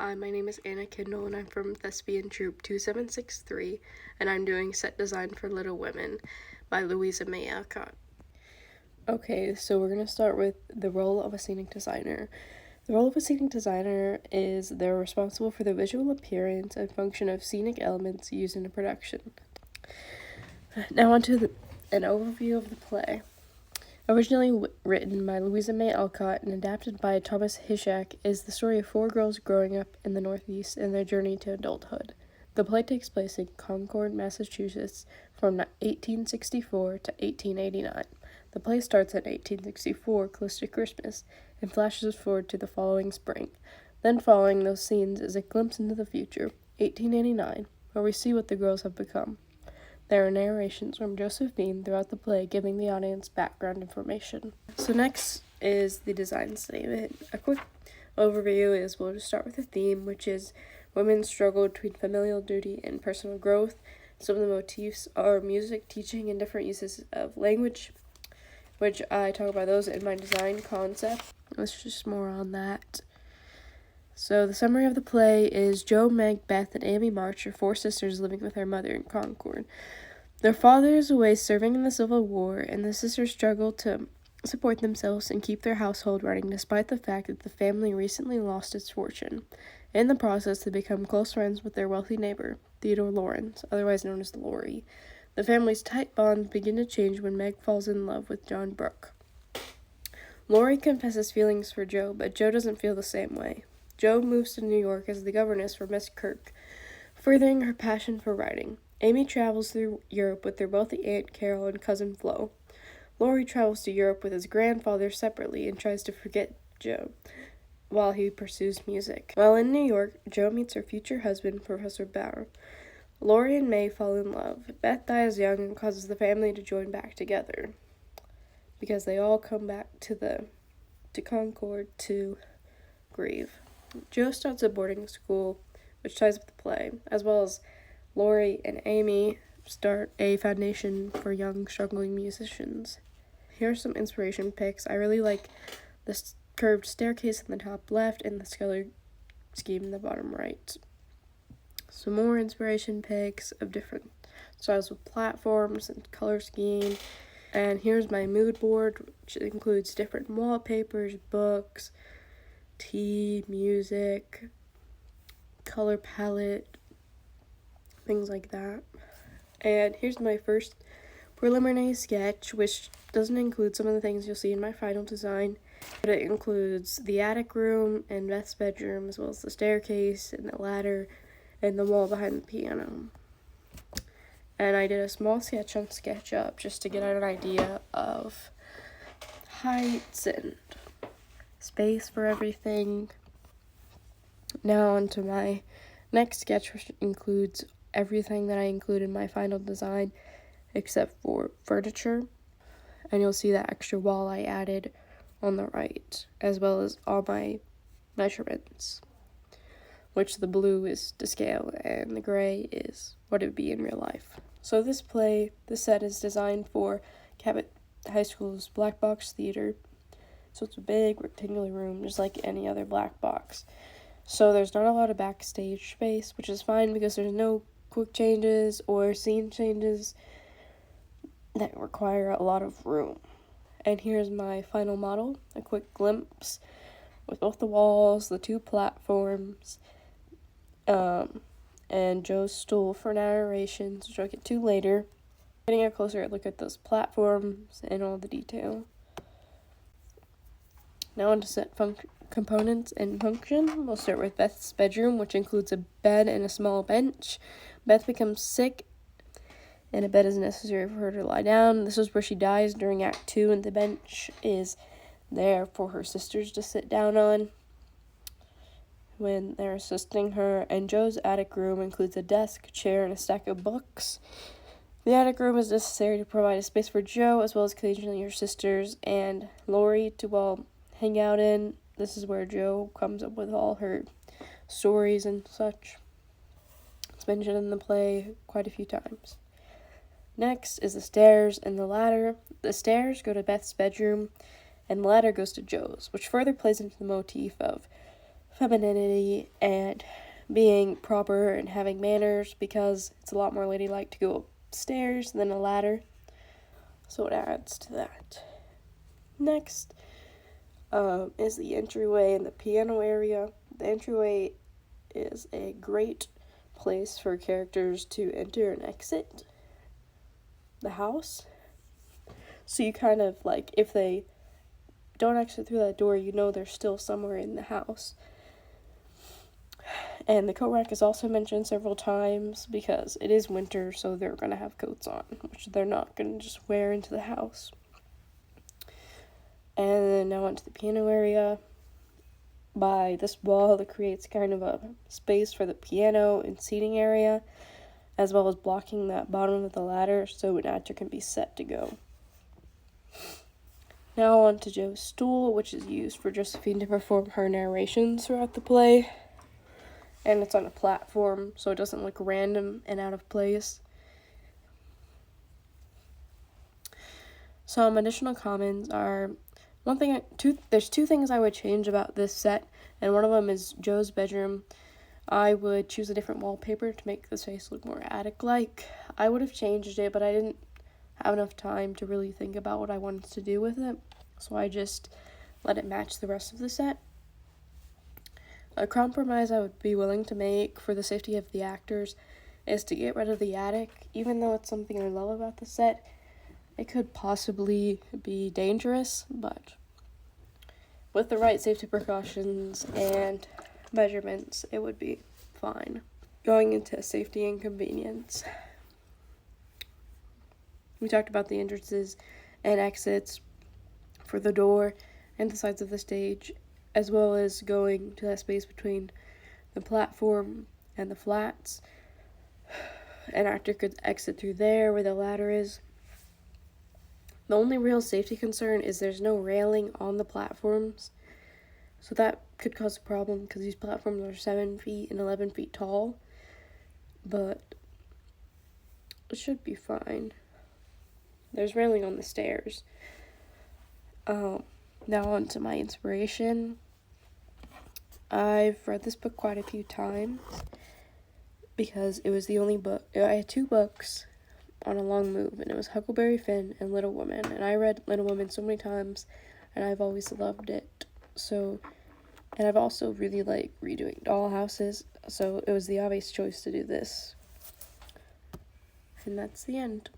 Hi, my name is Anna Kendall and I'm from Thespian Troop 2763 and I'm doing set design for Little Women by Louisa Alcott. Okay, so we're going to start with the role of a scenic designer. The role of a scenic designer is they're responsible for the visual appearance and function of scenic elements used in a production. Now onto an overview of the play. Originally written by Louisa Alcott and adapted by Thomas Hishak, is the story of four girls growing up in the Northeast and their journey to adulthood. The play takes place in Concord, Massachusetts from 1864 to 1889. The play starts in 1864, close to Christmas, and flashes forward to the following spring. Then following those scenes is a glimpse into the future, 1889, where we see what the girls have become. There are narrations from Josephine throughout the play, giving the audience background information. So next is the design statement. A quick overview is we'll just start with the theme, which is women's struggle between familial duty and personal growth. Some of the motifs are music, teaching, and different uses of language, which I talk about those in my design concept. Let's just more on that. So the summary of the play is Jo, Meg, Beth, and Amy March are four sisters living with their mother in Concord. Their father is away serving in the Civil War, and the sisters struggle to support themselves and keep their household running despite the fact that the family recently lost its fortune. In the process, they become close friends with their wealthy neighbor, Theodore Lawrence, otherwise known as Laurie. The family's tight bonds begin to change when Meg falls in love with John Brooke. Laurie confesses feelings for Jo, but Jo doesn't feel the same way. Jo moves to New York as the governess for Miss Kirk, furthering her passion for writing. Amy travels through Europe with their wealthy Aunt Carol and cousin Flo. Laurie travels to Europe with his grandfather separately and tries to forget Jo while he pursues music. While in New York, Jo meets her future husband, Professor Bauer. Laurie and May fall in love. Beth dies young and causes the family to join back together because they all come back to Concord to grieve. Jo starts a boarding school, which ties with the play, as well as Laurie and Amy start a foundation for young, struggling musicians. Here are some inspiration picks. I really like this curved staircase in the top left and this color scheme in the bottom right. Some more inspiration picks of different styles of platforms and color scheme. And here's my mood board, which includes different wallpapers, books, tea, music, color palette, things like that. And here's my first preliminary sketch, which doesn't include some of the things you'll see in my final design, but it includes the attic room and Beth's bedroom, as well as the staircase and the ladder and the wall behind the piano. And I did a small sketch on SketchUp just to get an idea of heights and space for everything. Now on to my next sketch, which includes everything that I include in my final design except for furniture. And you'll see that extra wall I added on the right, as well as all my measurements, which the blue is to scale and the gray is what it would be in real life. So this set is designed for Cabot High School's Black Box Theater. So it's a big rectangular room, just like any other black box. So there's not a lot of backstage space, which is fine because there's no quick changes or scene changes that require a lot of room. And here's my final model, a quick glimpse with both the walls, the two platforms, and Jo's stool for narrations, which I'll get to later. Getting a closer look at those platforms and all the detail. Now on to set components and function. We'll start with Beth's bedroom, which includes a bed and a small bench. Beth becomes sick, and a bed is necessary for her to lie down. This is where she dies during Act 2, and the bench is there for her sisters to sit down on when they're assisting her. And Jo's attic room includes a desk, chair, and a stack of books. The attic room is necessary to provide a space for Jo, as well as occasionally her sisters and Laurie to hang out in. This is where Jo comes up with all her stories and such. It's mentioned in the play quite a few times. Next is the stairs and the ladder. The stairs go to Beth's bedroom, and the ladder goes to Jo's, which further plays into the motif of femininity and being proper and having manners, because it's a lot more ladylike to go upstairs than a ladder. So it adds to that. Next is the entryway and the piano area. The entryway is a great place for characters to enter and exit the house. So you kind of, like, if they don't exit through that door, you know they're still somewhere in the house. And the coat rack is also mentioned several times because it is winter, so they're going to have coats on, which they're not going to just wear into the house. And then now onto the piano area. By this wall that creates kind of a space for the piano and seating area, as well as blocking that bottom of the ladder so an actor can be set to go. Now on to Joe's stool, which is used for Josephine to perform her narrations throughout the play. And it's on a platform, so it doesn't look random and out of place. Some additional comments are, there's two things I would change about this set, and one of them is Joe's bedroom. I would choose a different wallpaper to make the space look more attic-like. I would have changed it, but I didn't have enough time to really think about what I wanted to do with it, so I just let it match the rest of the set. A compromise I would be willing to make for the safety of the actors is to get rid of the attic. Even though it's something I love about the set, it could possibly be dangerous, but with the right safety precautions and measurements, it would be fine. Going into safety and convenience. We talked about the entrances and exits for the door and the sides of the stage, as well as going to that space between the platform and the flats. An actor could exit through there where the ladder is. The only real safety concern is there's no railing on the platforms, so that could cause a problem because these platforms are 7 feet and 11 feet tall, but it should be fine. There's railing on the stairs. Now on to my inspiration. I've read this book quite a few times because it was the only book. I had 2 books on a long move, and it was Huckleberry Finn and Little Women, and I read Little Women so many times, and I've always loved it. So, and I've also really liked redoing doll houses, so it was the obvious choice to do this. And that's the end.